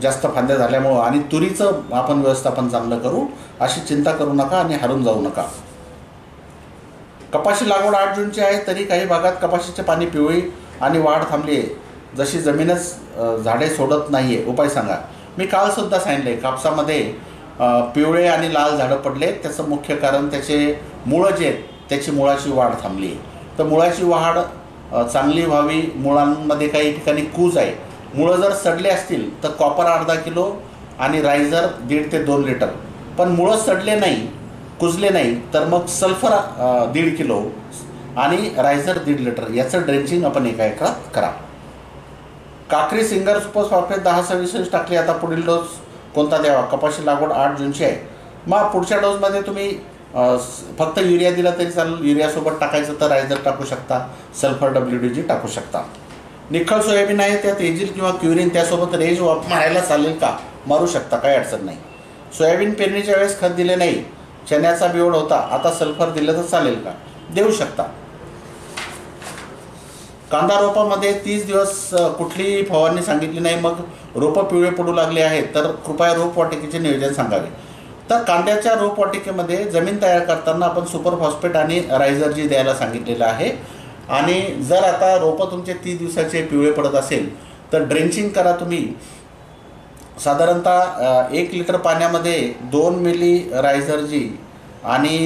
जास्त फांद्या झाल्यामुळं, आणि तुरीचं आपण व्यवस्थापन चांगलं करू. अशी चिंता करू नका आणि हारून जाऊ नका. कपाशी लागवड 8 जूनची आहे, तरी काही भागात कपाशीचे पाणी पिवळी आणि वाढ थांबली आहे. जशी जमीनच झाडे सोडत नाही आहे, उपाय सांगा. मी कालसुद्धा सांगितलं आहे, कापसामध्ये पिवळे आणि लाल झाडं पडले. त्याचं मुख्य कारण त्याचे मुळं जे आहेत त्याची मुळाची वाढ थांबली आहे. तर मुळाची वाढ चांगली व्हावी. मुळांमध्ये काही ठिकाणी कूज आहे. मुळं जर सडले असतील तर कॉपर अर्धा किलो, आणि रायझर 1.5 ते 2 लिटर. पण मुळं सडले नाही, कुजले नाही, तर मग सल्फर 1.5 किलो आणि रायझर 1.5 लिटर याचं ड्रेंचिंग आपण एका एकरात करा. काकरी सिंगर सुपर फॉस्फेट 10-26 टाकली. आता पुढील डोस कोणता द्यावा? कपाशी लागवड 8 जूनची आहे. मग पुढच्या डोसमध्ये तुम्ही फक्त युरिया दिला तरी चालेल. युरियासोबत टाकायचं तर रायझर टाकू शकता, सल्फर WDG टाकू शकता. निखळ सोयाबीन आहे, त्यात एजिल किंवा क्युरिन त्यासोबत रेज मारायला चालेल का? मारू शकता, काही अडचण नाही. सोयाबीन पेरणीच्या वेळेस खत दिले नाही, चण्याचा बिवड होता, आता सल्फर दिलं तर चालेल का? देऊ शकता. कांदा रोपामध्ये 30 दिवस कुठलीही फवारणी सांगितली नाही, मग रोपं पिवळे पडू लागले आहेत, तर कृपया रोपवाटिकेचे नियोजन सांगावे. तर कांद्याच्या रोपवाटिकेमध्ये जमीन तयार करताना आपण सुपर फॉस्फेट आणि रायझर द्यायला सांगितलेलं आहे. आणि जर आता रोपं तुमचे 30 दिवसाचे पिवळे पडत असेल तर ड्रेंचिंग करा तुम्ही. साधारणतः 1 लिटर पाण्यामध्ये 2 मिली रायझर आणि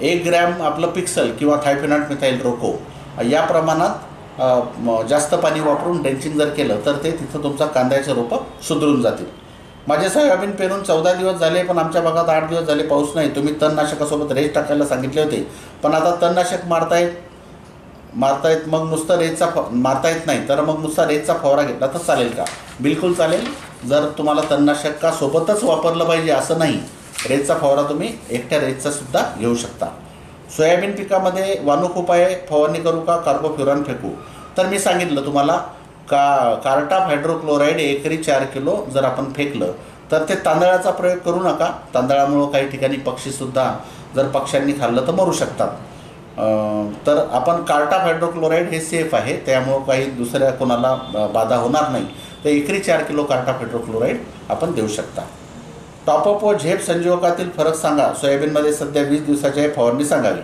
1 ग्रॅम आपलं पिक्सल किंवा थायफेनॉइड मिथाइल रोको या प्रमाणात जास्त पाणी वापरून ड्रेंचिंग जर केलं तर ते तिथं तुमचा कांद्याचे रोपं सुधरून जातील. माझे सोयाबीन पेरून 14 दिवस झाले, पण आमच्या भागात 8 दिवस झाले पाऊस नाही. तुम्ही तणनाशकासोबत रेज टाकायला सांगितले होते, पण आता तणनाशक मारतायत मग नुसतं रेजचा मारता येत नाही, तर मग नुसता रेजचा फवारा घेतला तर चालेल का? बिलकुल चालेल. जर तुम्हाला तणनाशक सोबतच वापरलं पाहिजे असं नाही, रेजचा फवारा तुम्ही एकट्या रेजचा सुद्धा घेऊ शकता. सोयाबीन पिकामध्ये वानुक उपाय फवारणी करू का कार्बोफ्युरॉन फेकू? तर मी सांगितलं तुम्हाला कार्टाप हायड्रोक्लोराईड एकरी 4 किलो जर आपण फेकलं तर ते तांदळाचा प्रयोग करू नका. तांदळामुळं काही ठिकाणी पक्षीसुद्धा जर पक्ष्यांनी खाल्लं तर मरू शकतात. तर आपण कार्टाप हायड्रोक्लोराईड हे सेफ आहे, त्यामुळं काही दुसऱ्या कोणाला बाधा होणार नाही. तर एकरी 4 किलो कार्टाप हायड्रोक्लोराईड आपण देऊ शकता. टॉपअप व झेप संजीवकातील फरक सांगा. सोयाबीनमध्ये सध्या 20 दिवसाची आहे, फवारणी सांगावी.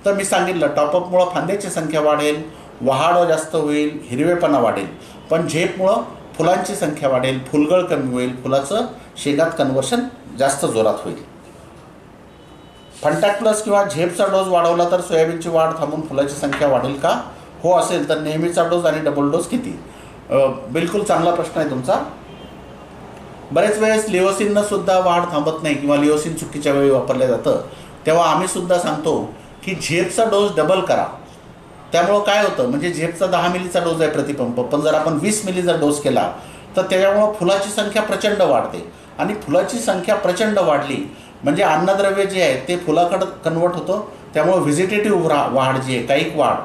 तर मी सांगितलं टॉपअपमुळं फांद्याची संख्या वाढेल, वाढ जास्त होईल, हिरवेपणा वाढेल. पण झेपमुळं फुलांची संख्या वाढेल, फुलगळ कमी होईल, फुलाचं शेंगात कन्व्हर्शन जास्त जोरात होईल. फंटॅक प्लस किंवा झेपचा डोस वाढवला तर सोयाबीनची वाढ थांबून फुलाची संख्या वाढेल का? हो असेल तर नेहमीचा डोस आणि डबल डोस किती? बिलकुल चांगला प्रश्न आहे तुमचा. बरेच वेळेस लिओसिननं सुद्धा वाढ थांबत नाही किंवा लिओसिन चुकीच्या वेळी वापरलं जातं, तेव्हा आम्ही सुद्धा सांगतो की झेपचा डोस डबल करा. त्यामुळं काय होतं, म्हणजे झेपचा 10 मिलीचा डोस आहे प्रतिपंप, पण जर आपण 20 मिलीचा डोस केला तर त्याच्यामुळं फुलाची संख्या प्रचंड वाढते. आणि फुलाची संख्या प्रचंड वाढली म्हणजे अन्नद्रव्य जे आहे ते फुलाकडं कन्वर्ट होतं. त्यामुळं व्हिजिटेटिव्ह वाढ जी आहे, कायिक वाढ,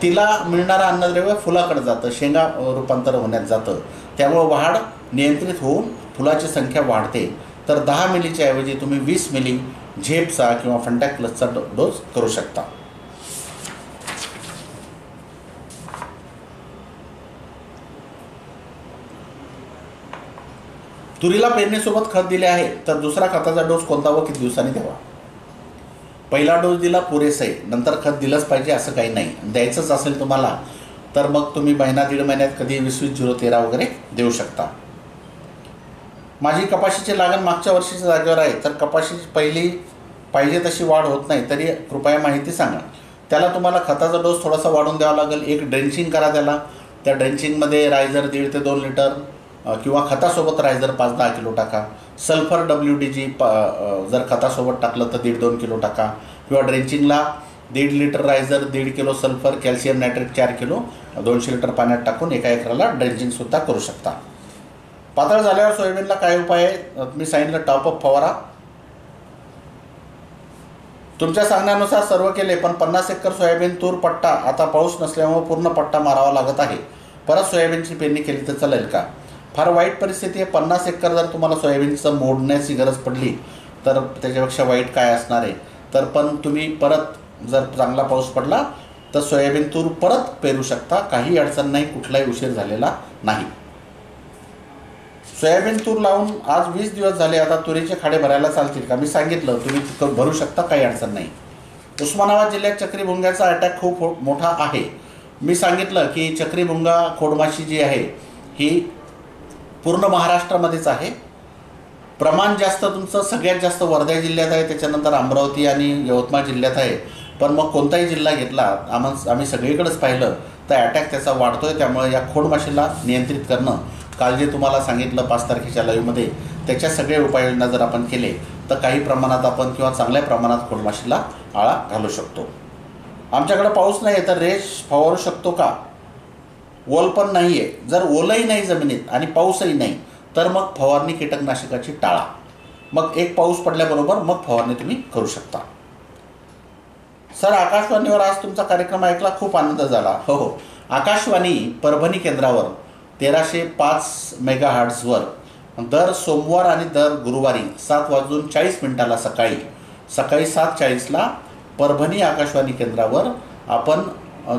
तिला मिळणारं अन्नद्रव्य फुलाकडं जातं, शेंगा रूपांतर होण्यात जातं. त्यामुळं वाढ नियंत्रित होऊन फुलाची संख्या वाढते. तर 10 मिलीच्या ऐवजी तुम्ही 20 मिली झेपचा किंवा फंटॅक प्लसचा डोस करू शकता. तुरीला पेरणीसोबत खत दिले आहे, तर दुसरा खताचा डोस कोणता व किती दिवसांनी द्यावा? पहिला डोस दिला पुरेसा आहे, नंतर खत दिलंच पाहिजे असं काही नाही. द्यायचंच असेल तुम्हाला तर मग तुम्ही महिना 1.5 महिन्यात कधी 20-20-013 वगैरे देऊ शकता. माझी कपाशीची लागण मागच्या वर्षीच्या जागेवर आहे, तर कपाशीची पहिली पाहिजे तशी वाढ होत नाही, तरी कृपया माहिती सांगा. त्याला तुम्हाला खताचा डोस थोडासा वाढून द्यावा लागेल. एक ड्रेंचिंग करा त्याला. त्या ड्रेंचिंगमध्ये रायझर 1.5 ते 2 लिटर किंवा खतासोबत रायझर 5-10 किलो टाका. सल्फर WDG जर खतासोबत टाकलं तर 1.5-2 किलो टाका. किंवा ड्रेंचिंगला 1.5 litre riser, 1.5 kilo sulphur, calcium nitrate 4 kilo 200 litre पाण्यात टाकून एका एकराला ड्रेंचिंगसुद्धा करू शकता. पातळ झाल्यावर सोयाबीनला काय उपाय आहे? मी सांगितलं टॉपअप फवारा. तुमच्या सांगण्यानुसार सर्व केले, पण 50 एकर सोयाबीन तूर पट्टा आता पाऊस नसल्यामुळे पूर्ण पट्टा मारावा लागत आहे. परत सोयाबीनची पेरणी केली तर चालेल का? फार वाईट परिस्थिती आहे. 50 एकर जर तुम्हाला सोयाबीनचं मोडण्याची गरज पडली तर त्याच्यापेक्षा वाईट काय असणार आहे? तर पण तुम्ही परत जर चांगला पाऊस पडला तर सोयाबीन तूर परत पेरू शकता. काही अडचण नाही, कुठलाही उशीर झालेला नाही. सोयाबीन तूर लावून आज 20 दिवस झाले, आता तुरीचे खाडे भरायला चालतील का? मी सांगितलं तुम्ही भरू शकता, काही अडचण नाही. उस्मानाबाद जिल्ह्यात चक्री भुंग्याचा अटॅक खूप मोठा आहे. मी सांगितलं की चक्री भुंगा खोडमाशी जी आहे ही पूर्ण महाराष्ट्रामध्येच आहे. प्रमाण जास्त तुमचं सगळ्यात जास्त वर्धा जिल्ह्यात आहे, त्याच्यानंतर अमरावती आणि यवतमाळ जिल्ह्यात आहे. पण मग कोणताही जिल्हा घेतला आम्ही सगळीकडेच पाहिलं तर अटॅक त्याचा वाढतोय. त्यामुळे या खोडमाशीला नियंत्रित करणं काल जे तुम्हाला सांगितलं 5 तारखेच्या लाईव्हमध्ये, त्याच्या सगळे उपाययोजना जर आपण केले तर काही प्रमाणात आपण किंवा चांगल्या प्रमाणात खोडमाशीला आळा घालू शकतो. आमच्याकडे पाऊस नाही आहे तर रेज फवारू शकतो का? ओल पण नाही आहे, जर ओलही नाही जमिनीत आणि पाऊसही नाही तर मग फवारणी कीटकनाशकाची टाळा. मग एक पाऊस पडल्याबरोबर मग फवारणी तुम्ही करू शकता. सर, आकाशवाणीवर आज तुमचा कार्यक्रम ऐकला, खूप आनंद झाला. हो, आकाशवाणी परभणी केंद्रावर 1305 मेगाहर्ट्झवर दर सोमवार आणि दर गुरुवारी 7:40 सकाळी 7:40ला परभणी आकाशवाणी केंद्रावर आपण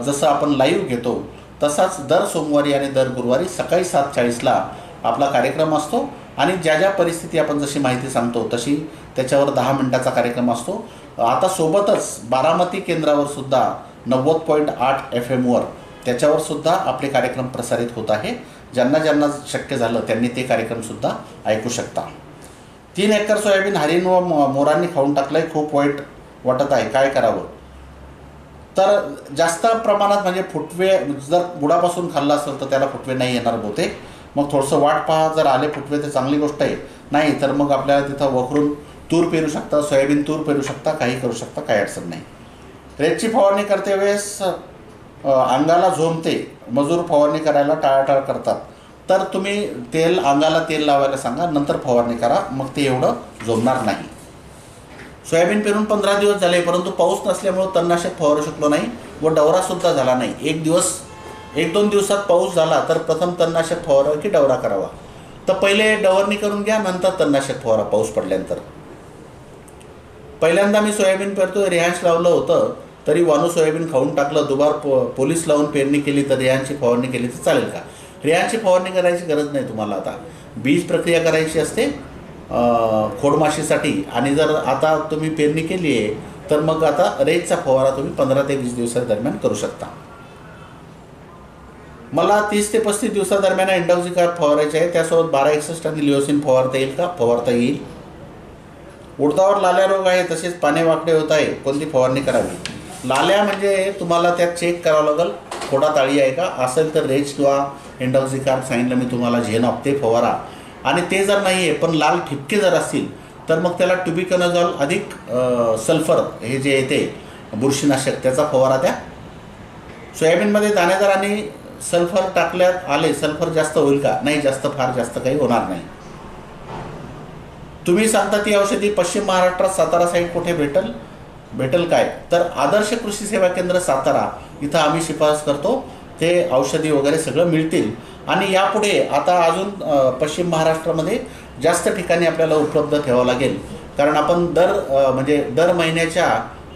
जसं आपण लाईव्ह घेतो तसाच दर सोमवारी आणि दर गुरुवारी सकाळी 7:40ला आपला कार्यक्रम असतो. आणि ज्या ज्या परिस्थिती आपण जशी माहिती सांगतो तशी त्याच्यावर 10 मिनिटाचा कार्यक्रम असतो. आता सोबतच बारामती केंद्रावर सुद्धा 90.8 FM त्याच्यावर सुद्धा आपले कार्यक्रम प्रसारित होत आहे. ज्यांना ज्यांना शक्य झालं त्यांनी ते कार्यक्रमसुद्धा ऐकू शकता. 3 एकर सोयाबीन हरिण व मोरांनी खाऊन टाकलंय, खूप वाईट वाटत आहे, काय करावं? तर जास्त प्रमाणात म्हणजे फुटवे जर बुडापासून खाल्ला असेल तर त्याला फुटवे नाही येणार बहुतेक. मग थोडंसं वाट पहा, जर आले फुटवे तर चांगली गोष्ट आहे, नाही तर मग आपल्याला तिथं वखरून तूर पेरू शकता, सोयाबीन तूर पेरू शकता, काही करू शकता, काही अडचण नाही. रेतची फवारणी करते वेळेस अंगाला झोंबते, मजूर फवारणी करायला टाळाटाळ करतात, तर तुम्ही अंगाला तेल लावायला सांगा, नंतर फवारणी करा, मग ते एवढं झोंबणार नाही. सोयाबीन पेरून 15 दिवस झाले परंतु पाऊस नसल्यामुळे तणनाशक फवारू शकलो नाही व डवरासुद्धा झाला नाही. 1-2 दिवसात पाऊस झाला तर प्रथम तणनाशक फवारावं की डवरा करावा? तर पहिले डवरणी करून घ्या, नंतर तणनाशक फवारा पाऊस पडल्यानंतर. पहिल्यांदा मी सोयाबीन पेरतोय, रेहांश लावलं होतं तरी वानू सोयाबीन खाऊन टाकलं. दुबार पोलीस लावून पेरणी केली तर रेहांची फवारणी केली तर चालेल का? रेहांची फवारणी करायची गरज नाही तुम्हाला. आता बीज प्रक्रिया करायची असते खोडमाशीसाठी, आणि जर आता तुम्ही पेरणी केली आहे तर मग आता रेजचा फवारा तुम्ही 15 ते 20 दिवसादरम्यान करू शकता. मला 30 ते 35 दिवसादरम्यान इंडॉक्सिकार फवारायचे आहे, त्यासोबत 1261 आणि लिओसिन फवारता येईल का? फवारता येईल. उडदावर लाल्या रोग आहे, तसेच पाने वाकडे होत आहे, कोणती फवारणी करावी? लाल्या म्हणजे तुम्हाला त्यात चेक करावं लागेल, खोडात अळी आहे का? असेल तर रेज किंवा इंडॉक्सिकार सांगितलं मी तुम्हाला, झेनॉप ते फवारा. आणि ते जर नाही आहे पण लाल ठिपके जर असतील तर मग त्याला ट्युबिकनॉझॉल अधिक सल्फर हे जे येते बुरशीनाशक त्याचा फवारा द्या. सोयाबीनमध्ये दाणेदार आणि सल्फर टाकल्यात आले, सल्फर जास्त होईल का? नाही, फार जास्त काही होणार नाही. तुम्ही सांगता ती औषधी पश्चिम महाराष्ट्रात सातारा साईड कुठे भेटेल काय? तर आदर्श कृषी सेवा केंद्र सातारा इथं आम्ही शिफारस करतो, ते औषधी वगैरे सगळं मिळतील. आणि यापुढे आता अजून पश्चिम महाराष्ट्रामध्ये जास्त ठिकाणी आपल्याला उपलब्ध ठेवावं लागेल, कारण आपण दर महिन्याच्या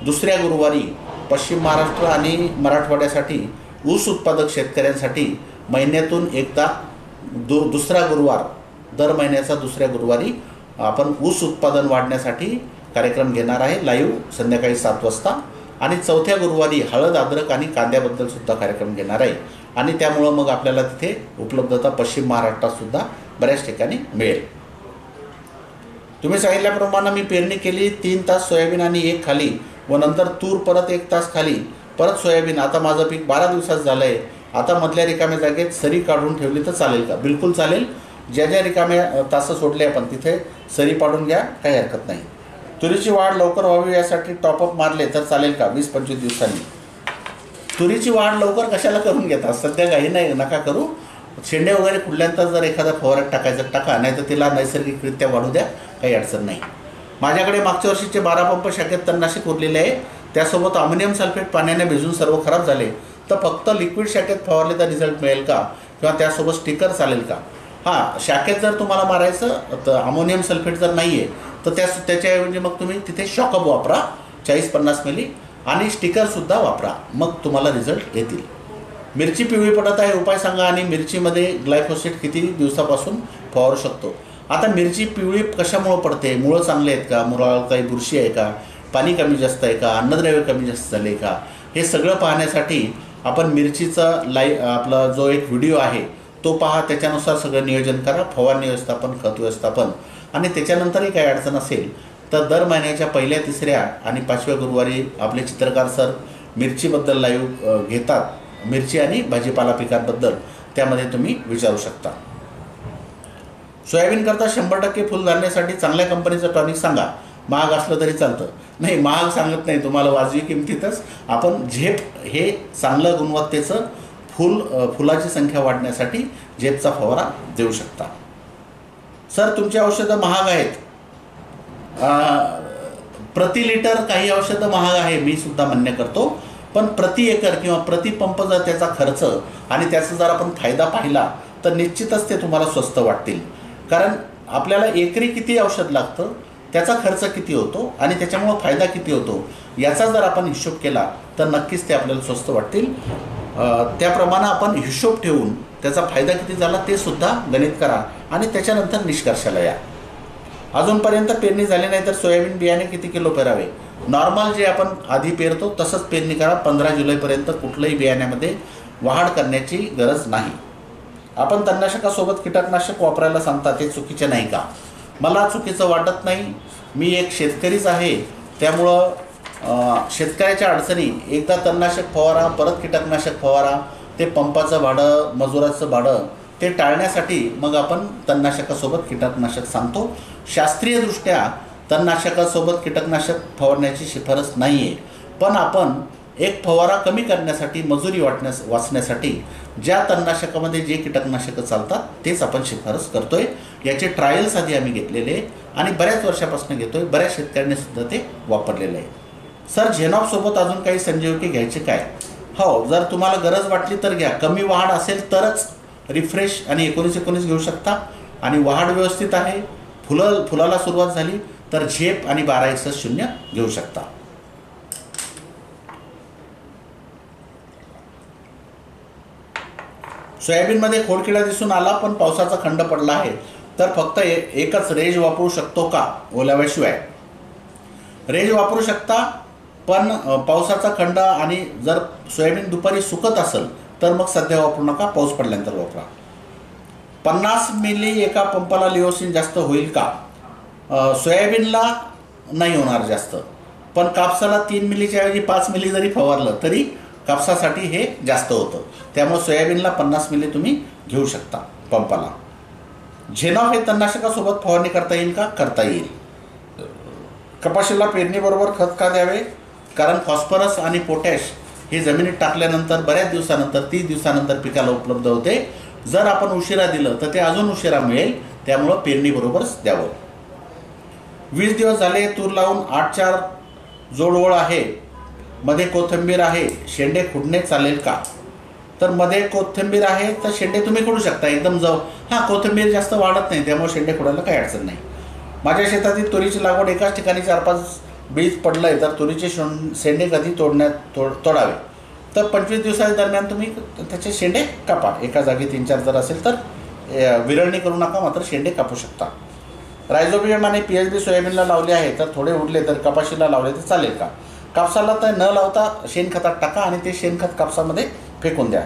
दुसऱ्या गुरुवारी पश्चिम महाराष्ट्र आणि मराठवाड्यासाठी ऊस उत्पादक शेतकऱ्यांसाठी महिन्यातून एकदा दुसरा गुरुवार, दर महिन्याचा दुसऱ्या गुरुवारी आपण ऊस उत्पादन वाढण्यासाठी कार्यक्रम घेणार आहे लाईव्ह संध्याकाळी 7 वाजता. आणि चौथ्या गुरुवारी हळद, अद्रक आणि कांद्याबद्दल सुद्धा कार्यक्रम घेणार आहे. आणि त्यामुळं मग आपल्याला तिथे उपलब्धता पश्चिम महाराष्ट्रात सुद्धा बऱ्याच ठिकाणी मिळेल. तुम्ही सांगितल्याप्रमाणे मी पेरणी केली, 3 तास सोयाबीन आणि 1 खाली व नंतर तूर परत 1 तास खाली, परत सोयाबीन. आता माझं पीक 12 दिवसात झालं आहे. आता मधल्या रिकाम्या जागेत सरी काढून ठेवली तर चालेल का? बिलकुल चालेल. ज्या ज्या रिकाम्या तासं सोडले आपण तिथे सरी पाडून घ्या, काही हरकत नाही. तुरीची वाढ लवकर व्हावी यासाठी टॉपअप मारले तर चालेल का? 20-25 दिवसांनी. तुरीची वाढ लवकर कशाला करून घेता? सध्या काही नाही, नका करू. शेंडे वगैरे खुडल्यानंतर जर एखादा फवाऱ्यात टाकायचं टाका, नाही तर तिला नैसर्गिकरित्या वाढू द्या, काही अडचण नाही. माझ्याकडे मागच्या वर्षीचे 12 पंप शाखेत तणनाशक उरलेले आहे, त्यासोबत अमोनियम सल्फेट पाण्याने भिजून सर्व खराब झाले, तर फक्त लिक्विड शाखेत फवारले तर रिझल्ट मिळेल का? किंवा त्यासोबत स्टिकर चालेल का? हां, शाखेत जर तुम्हाला मारायचं तर अमोनियम सल्फेट जर नाही आहे तर त्याच्याऐवजी मग तुम्ही तिथे शॉकअप वापरा 40-50 मिली, आणि स्टिकरसुद्धा वापरा, मग तुम्हाला रिझल्ट येतील. मिरची पिवळी पडत आहे, उपाय सांगा. आणि मिरचीमध्ये ग्लायफोसेट किती दिवसापासून फवारू शकतो? आता मिरची पिवळी कशामुळं पडते? मुळं चांगले आहेत का? मुळाला काही बुरशी आहे का? पाणी कमी जास्त आहे का? अन्नद्रव्य कमी जास्त झाले का? हे सगळं पाहण्यासाठी आपण मिरचीचा आपला जो एक व्हिडिओ आहे तो पहा, त्याच्यानुसार सगळं नियोजन करा. फवारणी व्यवस्थापन, खत व्यवस्थापन, आणि त्याच्यानंतरही काही अडचण असेल तर दर महिन्याच्या 1ल्या, 3ऱ्या आणि 5व्या गुरुवारी आपले चित्रकार सर मिरचीबद्दल लाईव्ह घेतात, मिरची आणि भाजीपाला पिकांबद्दल, त्यामध्ये तुम्ही विचारू शकता. सोयाबीन करता 100% फुलधारणेसाठी चांगल्या कंपनीचं टॉनिक सांगा, महाग असलं तरी चालतं. नाही, महाग सांगत नाही तुम्हाला, वाजवी किमतीतच आपण झेप हे चांगलं गुणवत्तेचं फुलाची संख्या वाढण्यासाठी झेपचा फवारा देऊ शकता. सर तुमची औषधं महाग आहेत, प्रति लिटर काही औषधं महाग आहे, मी सुद्धा मान्य करतो. पण प्रति एकर किंवा प्रति पंप जर त्याचा खर्च आणि त्याचा जर आपण फायदा पाहिला तर निश्चितच ते तुम्हाला स्वस्त वाटतील. कारण आपल्याला एकरी किती औषध लागतं, त्याचा खर्च किती होतो आणि त्याच्यामुळं फायदा किती होतो याचा जर आपण हिशोब केला तर नक्कीच ते आपल्याला स्वस्त वाटतील. त्याप्रमाणे आपण हिशोब ठेवून त्याचा फायदा किती झाला ते सुद्धा गणित करा आणि त्याच्यानंतर निष्कर्षाला या. अजूनपर्यंत पेरणी झाली नाही तर सोयाबीन बियाणे किती किलो पेरावे? नॉर्मल जे आपण आधी पेरतो तसंच पेरणी करा. 15 जुलैपर्यंत कुठल्याही बियाण्यामध्ये वाढ करण्याची गरज नाही. आपण तणनाशकासोबत कीटकनाशक वापरायला सांगता ते चुकीचे नाही का? मला चुकीचं वाटत नाही. मी एक शेतकरीच आहे, त्यामुळं शेतकऱ्याच्या अडचणी, एकदा तणनाशक फवारा, परत कीटकनाशक फवारा, ते पंपाचं भाडं, मजुराचं भाडं, ते टाळण्यासाठी मग आपण तणनाशकासोबत कीटकनाशक सांगतो. शास्त्रीयदृष्ट्या तणनाशकासोबत कीटकनाशक फवारण्याची शिफारस नाही आहे, पण आपण एक फवारा कमी करण्यासाठी, मजुरी वाचण्यासाठी ज्या तणनाशकामध्ये जे कीटकनाशकं चालतात तेच आपण शिफारस करतोय. याचे ट्रायल्स आधी आम्ही घेतलेले आणि बऱ्याच वर्षापासून घेतोय, बऱ्याच शेतकऱ्यांनी सुद्धा ते वापरलेलं आहे. सर झेनॉपसोबत अजून काही संजीवकी घ्यायचे काय? हो, जर तुम्हाला गरज वाटली तर घ्या. कमी वाढ असेल तरच रिफ्रेश आणि 19-19 घेऊ शकता. आणि वाढ व्यवस्थित आहे, फुलाला सुरुवात झाली तर झेप आणि 12-61-0 घेऊ शकता. सोयाबीनमध्ये खोडकिडा दिसून आला पण पावसाचा खंड पडला आहे तर फक्त एकच रेज वापरू शकतो का ओलाव्याशिवाय? रेज वापरू शकता, पण पावसाचा खंड आणि जर सोयाबीन दुपारी सुकत असेल तर मग सध्या वापरू नका, पाऊस पडल्यानंतर वापरा. 50 मिली एका पंपाला लिओसिन जास्त होईल का? सोयाबीनला नाही होणार जास्त, पण कापसाला 3 मिलीच्या ऐवजी 5 मिली जरी फवारलं तरी कापसासाठी हे जास्त होतं. त्यामुळे सोयाबीनला 50 मिली तुम्ही घेऊ शकता पंपाला. झेनॉप हे तणनाशकासोबत फवारणी करता येईल का? करता येईल. कपाशीला पेरणीबरोबर खत का द्यावे? कारण फॉस्फरस आणि पोटॅश हे जमिनीत टाकल्यानंतर बऱ्याच दिवसानंतर, 30 दिवसानंतर पिकाला उपलब्ध होते. जर आपण उशिरा दिलं तर ते अजून उशिरा मिळेल, त्यामुळं पेरणीबरोबरच द्यावं. 20 दिवस झाले तूर लावून 8-4 जोडवळ आहे, मध्ये कोथिंबीर आहे, शेंडे खुडणे चालेल का? तर मध्ये कोथिंबीर आहे तर शेंडे तुम्ही खुडू शकता एकदम कोथिंबीर जास्त वाढत नाही, त्यामुळे शेंडे खुडायला काही अडचण नाही. माझ्या शेतातील तुरीची लागवड एकाच ठिकाणी 4-5 बीज पडलंय तर तुरीचे शेंडे कधी तोडावे? तर 25 दिवसाच्या दरम्यान तुम्ही त्याचे शेंडे कापा. एका जागी 3-4 जर असेल तर विरळणी करू नका, मात्र शेंडे कापू शकता. रायझोबियम आणि PHB सोयाबीनला लावले आहे तर थोडे उरले तर कपाशीला लावले तर चालेल का? कापसाला तर न लावता शेणखतात टाका आणि ते शेणखत कापसामध्ये फेकून द्या.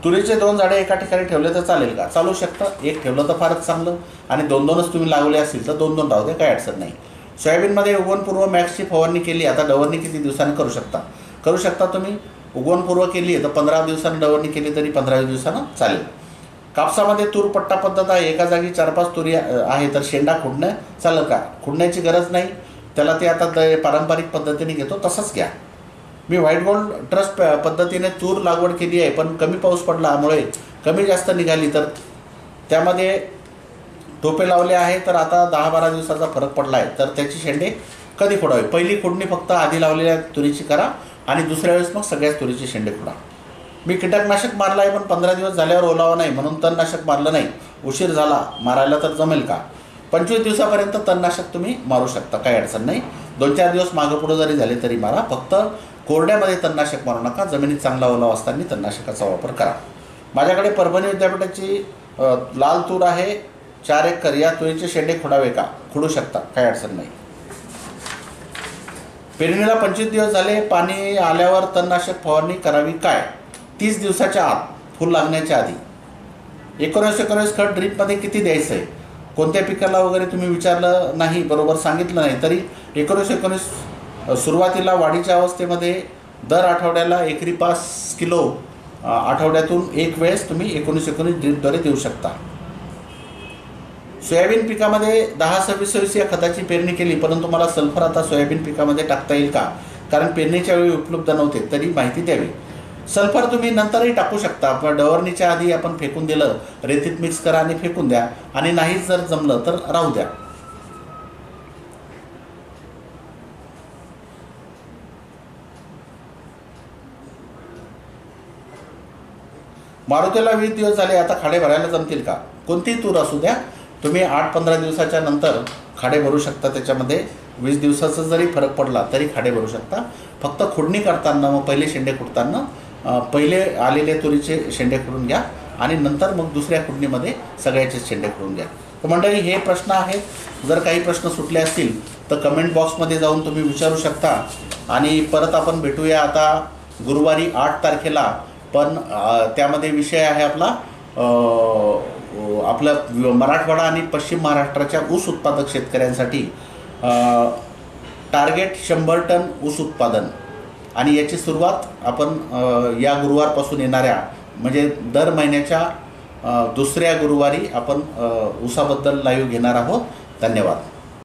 तुरीचे 2 झाडे एका ठिकाणी ठेवले तर चालेल का? चालू शकतं. एक ठेवलं तर फारच चांगलं, आणि 2-2च तुम्ही लावले असतील तर 2-2 राहू द्या, काही अडचण नाही. सोयाबीनमध्ये उगवणपूर्व मॅक्सची फवारणी केली, आता डवरणी किती दिवसांनी करू शकता तुम्ही. उगवणपूर्व केली तर 15 दिवसांनी डवरणी केली तरी 15 दिवसानं चालेल. कापसामध्ये तूर पट्टा पद्धत आहे, एका जागी 4-5 तुरी आहे तर शेंडा खुडणं चालेल का? खुडण्याची गरज नाही, त्याला ते आता पारंपरिक पद्धतीने घेतो तसंच घ्या. मी व्हाईट गोल्ड ट्रस्ट पद्धतीने तूर लागवड केली आहे, पण कमी पाऊस पडल्यामुळे कमी जास्त निघाली तर त्यामध्ये टोपे लावले आहे तर आता 10-12 दिवसाचा फरक पडला आहे, तर त्याची शेंडे कधी खोडावे? पहिली खुडणी फक्त आधी लावलेल्या तुरीची करा आणि दुसऱ्या वेळेस मग सगळ्याच तुरीचे शेंडे खोडा. मी कीटकनाशक मारलं आहे पण 15 दिवस झाल्यावर ओलावा नाही म्हणून तणनाशक मारलं नाही, उशीर झाला मारायला तर जमेल का? 25 दिवसापर्यंत तणनाशक तुम्ही मारू शकता, काही अडचण नाही. 2-4 दिवस मागं पुढं जरी झाले तरी मारा, फक्त कोरड्यामध्ये तणनाशक मारू नका. जमिनीत चांगला ओलावा असताना तणनाशकाचा वापर करा. माझ्याकडे परभणी विद्यापीठाची लाल तूर आहे 4 एकर, या तुरीचे शेंडे खोडावे का? खोडू शकता, काही अडचण नाही. पेरणीला 25 दिवस झाले, पाणी आल्यावर तणनाशक फवारणी करावी काय? 30 दिवसाच्या आत, फूल लागण्याच्या आधी. 19-19 खत ड्रीपमध्ये किती द्यायचं आहे? कोणत्या पिकाला वगैरे तुम्ही विचारलं नाही, बरोबर सांगितलं नाही तरी 19-19 सुरुवातीला वाढीच्या अवस्थेमध्ये दर आठवड्याला एकरी 5 किलो आठवड्यातून एक वेळेस तुम्ही 19-19 ड्रीपद्वारे देऊ शकता. सोयाबीन पिकामध्ये 10-26-26 या खताची पेरणी केली, परंतु मला सल्फर आता सोयाबीन पिकामध्ये टाकता येईल का, कारण पेरणीच्या वेळी उपलब्ध नव्हते, तरी माहिती द्यावी. सल्फर तुम्ही नंतरही टाकू शकता, पण डवरणीच्या आधी आपण फेकून दिलं, रेतीत मिक्स करा आणि फेकून द्या, आणि नाहीच जर जमलं तर राहू द्या. मारुतीला 20 दिवस झाले, आता खाडे भरायला जमतील का? कोणतीही तूर असू द्या, तुम्ही 8-15 दिवसाच्या नंतर खाडे भरू शकता. त्याच्यामध्ये 20 दिवसाचा जरी फरक पडला तरी खाडे भरू शकता. फक्त खुडणी करताना, मग पहिले शेंडे खुडताना पहिले आलेले तुरीचे शेंडे खुडून घ्या आणि नंतर मग दुसऱ्या खुडणीमध्ये सगळ्याचे शेंडे खुडून घ्या. तर मंडळी, हे प्रश्न आहेत. जर काही प्रश्न सुटले असतील तर कमेंट बॉक्समध्ये जाऊन तुम्ही विचारू शकता. आणि परत आपण भेटूया आता गुरुवारी 8 तारखेला. पण त्यामध्ये विषय आहे आपला आपलं मराठवाडा आणि पश्चिम महाराष्ट्राच्या ऊस उत्पादक शेतकऱ्यांसाठी टार्गेट 100 टन ऊस उत्पादन. आणि याची सुरुवात आपण या गुरुवारपासून येणाऱ्या, म्हणजे दर महिन्याच्या दुसऱ्या गुरुवारी आपण ऊसाबद्दल लाईव्ह घेणार आहोत. धन्यवाद.